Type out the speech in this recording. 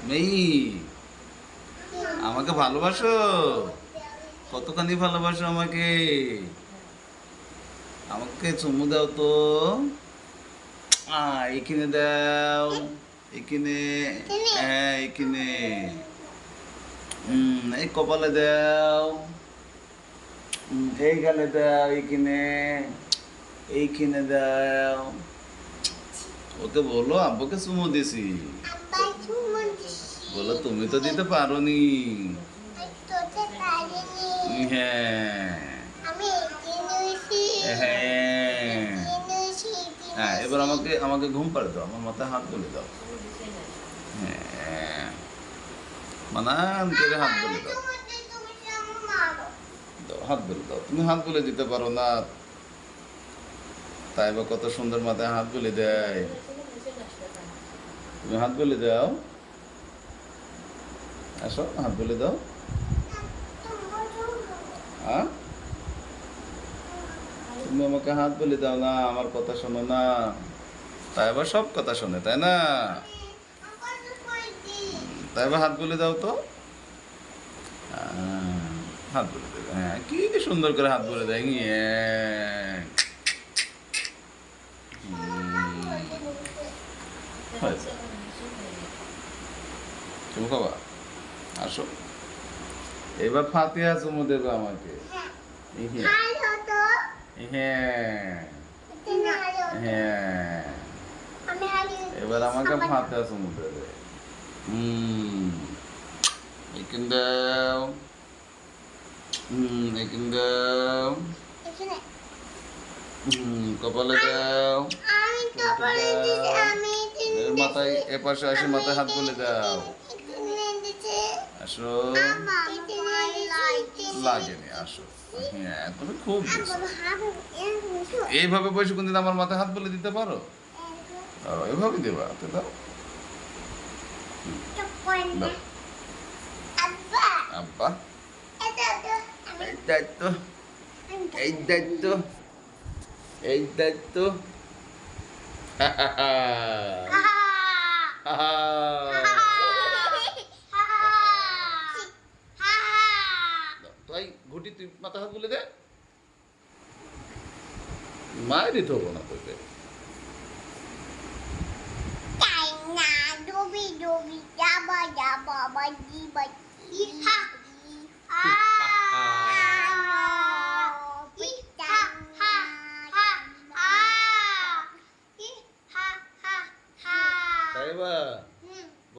মেই, আমাকে ভালোবাসো? কতখানি ভালোবাসো আমাকে? আমাকে চুমু দাও তো। এইখানে দাও। এইখানে। হ্যাঁ, এইখানে। এই কপালে দাও। এই গালে দাও। এইখানে। এইখানে দাও। ওকে বলো আব্বুকে চুমু দিছি। বলো তুমি তো দিতে পারোনি। হ্যাঁ। হ্যাঁ। হ্যাঁ, এবার আমাকে আমাকে ঘুম পাড়ে দাও, আমার মাথায় হাত বলে দাও। হ্যাঁ, মানান করে হাত বলে দাও। দাও, হাত বলে দাও। তুমি হাত বলে দিতে পারো না, তাই বা কত সুন্দর মাথায় হাত বলে দেয়। তুমি হাত বলে দাও। আসো, হাত বলে দাও। হ্যাঁ, তুমি আমাকে হাত বলে দাও না, আমার কথা শোনো না। তাই আবার সব কথা শোনে, তাই না? তাই আবার হাত বলে দাও তো। হাত বলে দেবে। হ্যাঁ, কি সুন্দর করে হাত বলে দেয়। হয়েছে। চুমু খাবা? আসো, এবার ফাতিহা চুমু দেবে আমাকে। হ্যাঁ। হ্যাঁ, এবার আমাকে ফাতিহা চুমু দেবে। এখান দাও। এখান দাও। কপালে দাও। মাথায় এপাশে আসে, মাথায় হাত বলে দাও। আসো। লাগেনি, আসো। হ্যাঁ, তুমি খুব এইভাবে বসে কোনদিন আমার মাথায় হাত বলে দিতে পারো? এভাবে দেবা, তো দাও। দাও। আব্বা, এই দায়িত্ব, এই দায়িত্ব, এই দায়িত্ব। তাই ঘুটি, তুই মাথা হাত বলে দে। মায়ের দিতে হবো না তোকে। Dobi dobi, jabba jabba, baji baji, ha ha.